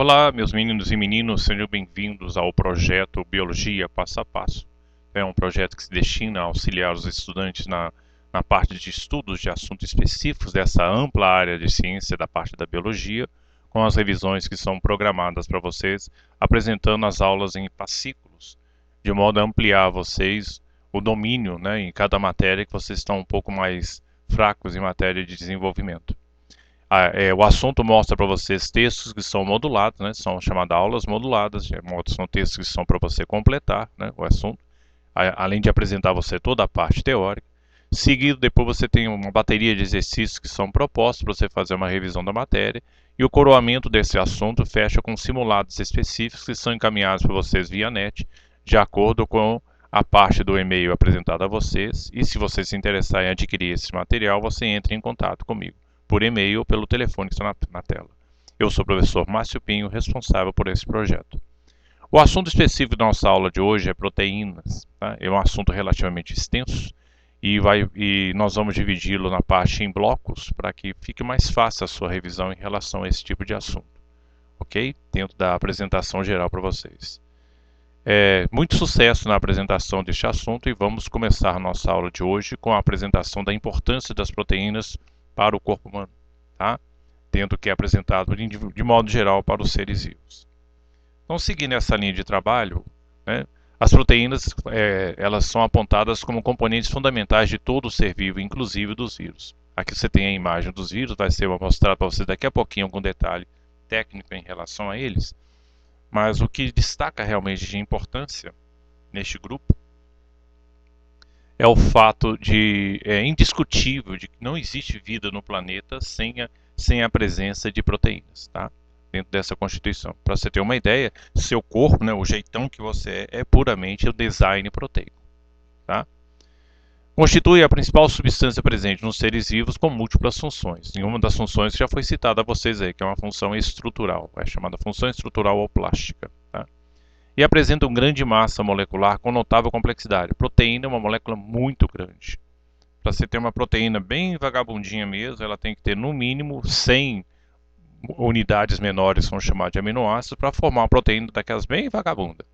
Olá, meus meninos e meninas, sejam bem-vindos ao projeto Biologia Passo a Passo. É um projeto que se destina a auxiliar os estudantes na parte de estudos de assuntos específicos dessa ampla área de ciência da parte da biologia, com as revisões que são programadas para vocês, apresentando as aulas em fascículos, de modo a ampliar a vocês o domínio, né, em cada matéria que vocês estão um pouco mais fracos em matéria de desenvolvimento. O assunto mostra para vocês textos que são modulados, né? São chamadas aulas moduladas, são textos que são para você completar, né, o assunto, além de apresentar você toda a parte teórica. Seguido, depois você tem uma bateria de exercícios que são propostos para você fazer uma revisão da matéria, e o coroamento desse assunto fecha com simulados específicos que são encaminhados para vocês via net, de acordo com a parte do e-mail apresentado a vocês, e se você se interessar em adquirir esse material, você entra em contato comigo por e-mail ou pelo telefone que está na tela. Eu sou o professor Márcio Pinho, responsável por esse projeto. O assunto específico da nossa aula de hoje é proteínas. Tá? É um assunto relativamente extenso e nós vamos dividi-lo na parte em blocos para que fique mais fácil a sua revisão em relação a esse tipo de assunto. Ok? Dentro da apresentação geral para vocês. Muito sucesso na apresentação deste assunto e vamos começar a nossa aula de hoje com a apresentação da importância das proteínas para o corpo humano, tá? Dentro do que é apresentado de modo geral para os seres vivos. Então, seguindo essa linha de trabalho, né, as proteínas elas são apontadas como componentes fundamentais de todo ser vivo, inclusive dos vírus. Aqui você tem a imagem dos vírus, vai ser mostrado para você daqui a pouquinho algum detalhe técnico em relação a eles, mas o que destaca realmente de importância neste grupo é o fato indiscutível de que não existe vida no planeta sem a presença de proteínas, tá? Dentro dessa constituição. Para você ter uma ideia, seu corpo, né, o jeitão que você é puramente o design proteico, tá? Constitui a principal substância presente nos seres vivos com múltiplas funções. E uma das funções que já foi citada a vocês aí, que é uma função estrutural, é chamada função estrutural ou plástica, tá? E apresenta uma grande massa molecular com notável complexidade. Proteína é uma molécula muito grande. Para você ter uma proteína bem vagabundinha mesmo, ela tem que ter no mínimo 100 unidades menores, são chamadas de aminoácidos, para formar uma proteína daquelas bem vagabundas,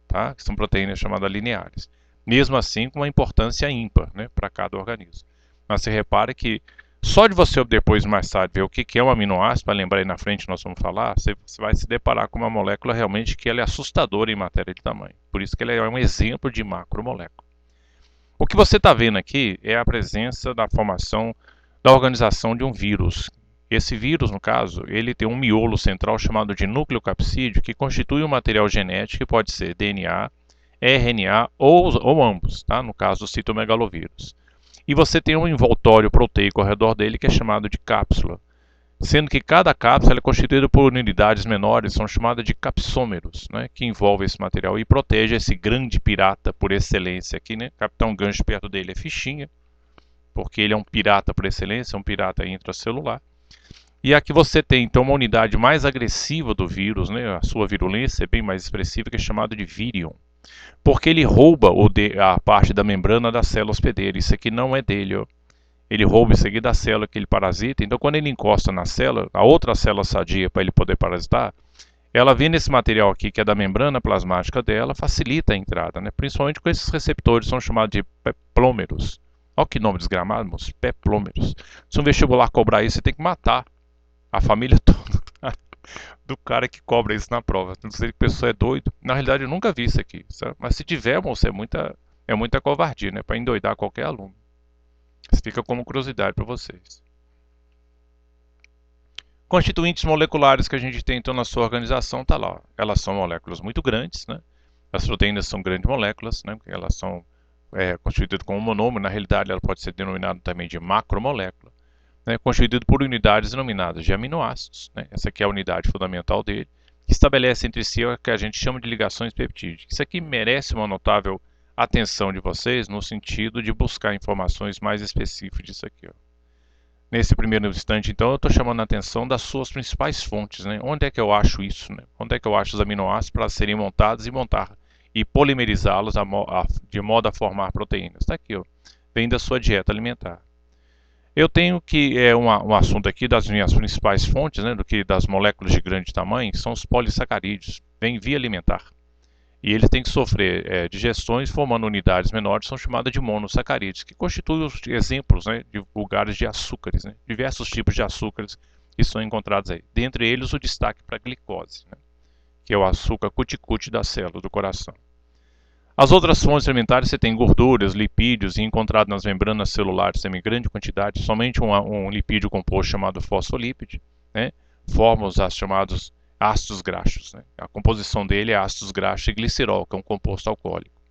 tá? Que são proteínas chamadas lineares. Mesmo assim, com uma importância ímpar, né, para cada organismo. Mas você repara que só de você depois, mais tarde, ver o que é um aminoácido, para lembrar aí na frente nós vamos falar, você vai se deparar com uma molécula realmente que ela é assustadora em matéria de tamanho. Por isso que ela é um exemplo de macromolécula. O que você está vendo aqui é a presença da formação da organização de um vírus. Esse vírus, no caso, ele tem um miolo central chamado de núcleo capsídeo, que constitui um material genético que pode ser DNA, RNA ou ambos, tá? No caso do citomegalovírus. E você tem um envoltório proteico ao redor dele que é chamado de cápsula, sendo que cada cápsula é constituída por unidades menores, são chamadas de capsômeros, né, que envolve esse material e protege esse grande pirata por excelência aqui, né? Capitão Gancho perto dele é fichinha, porque ele é um pirata por excelência, um pirata intracelular. E aqui você tem então uma unidade mais agressiva do vírus, né, a sua virulência é bem mais expressiva, que é chamado de vírion. Porque ele rouba a parte da membrana da célula hospedeira. Isso aqui não é dele, ó. Ele rouba isso aqui da célula que ele parasita. Então, quando ele encosta na célula, a outra célula sadia para ele poder parasitar, ela vê nesse material aqui, que é da membrana plasmática dela, facilita a entrada, né? Principalmente com esses receptores, são chamados de peplômeros. Olha que nome desgramado, moço, peplômeros. Se um vestibular cobrar isso, você tem que matar a família toda do cara que cobra isso na prova. Não sei que a pessoa é doido. Na realidade, eu nunca vi isso aqui, sabe? Mas se tiver, moço, é muita covardia, né? Para endoidar qualquer aluno. Isso fica como curiosidade para vocês. Constituintes moleculares que a gente tem então na sua organização, tá lá. Ó. Elas são moléculas muito grandes, né? As proteínas são grandes moléculas, né? Elas são constituídas com um monômero. Na realidade, ela pode ser denominada também de macromolécula. Né, constituído por unidades denominadas de aminoácidos, né, essa aqui é a unidade fundamental dele, que estabelece entre si o que a gente chama de ligações peptídicas. Isso aqui merece uma notável atenção de vocês no sentido de buscar informações mais específicas disso aqui. Ó. Nesse primeiro instante, então, eu estou chamando a atenção das suas principais fontes. Né? Onde é que eu acho isso? Né? Onde é que eu acho os aminoácidos para serem montados e polimerizá-los de modo a formar proteínas? Está aqui, ó. Vem da sua dieta alimentar. Eu tenho que um assunto aqui das minhas principais fontes, né, das moléculas de grande tamanho, são os polissacarídeos, vêm via alimentar. E eles têm que sofrer digestões formando unidades menores, são chamadas de monossacarídeos, que constituem os exemplos, né, de vulgares de açúcares, né, diversos tipos de açúcares que são encontrados aí. Dentre eles, o destaque para a glicose, né, que é o açúcar cuticute da célula do coração. As outras fontes alimentares, você tem gorduras, lipídios, e encontrado nas membranas celulares em grande quantidade, somente um lipídio composto chamado fosfolípide, né, forma os chamados ácidos graxos. Né? A composição dele é ácidos graxos e glicerol, que é um composto alcoólico.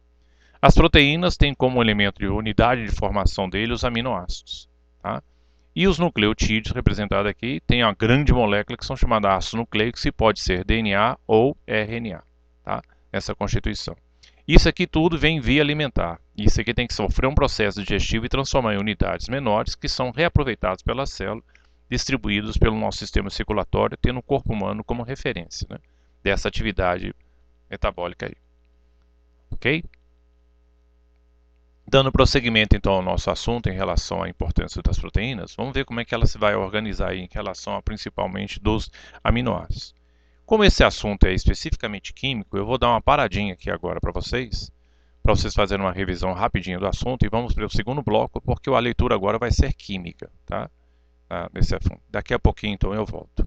As proteínas têm como elemento de unidade de formação dele os aminoácidos. Tá? E os nucleotídeos, representados aqui, tem a grande molécula que são chamadas ácidos nucleicos, e pode ser DNA ou RNA, tá? Essa constituição. Isso aqui tudo vem via alimentar. Isso aqui tem que sofrer um processo digestivo e transformar em unidades menores que são reaproveitadas pela célula, distribuídos pelo nosso sistema circulatório, tendo o corpo humano como referência, né, dessa atividade metabólica aí. Ok? Dando prosseguimento então ao nosso assunto em relação à importância das proteínas, vamos ver como é que ela se vai organizar aí em relação a principalmente dos aminoácidos. Como esse assunto é especificamente químico, eu vou dar uma paradinha aqui agora para vocês fazerem uma revisão rapidinho do assunto, e vamos para o segundo bloco, porque a leitura agora vai ser química, tá? Daqui a pouquinho então eu volto.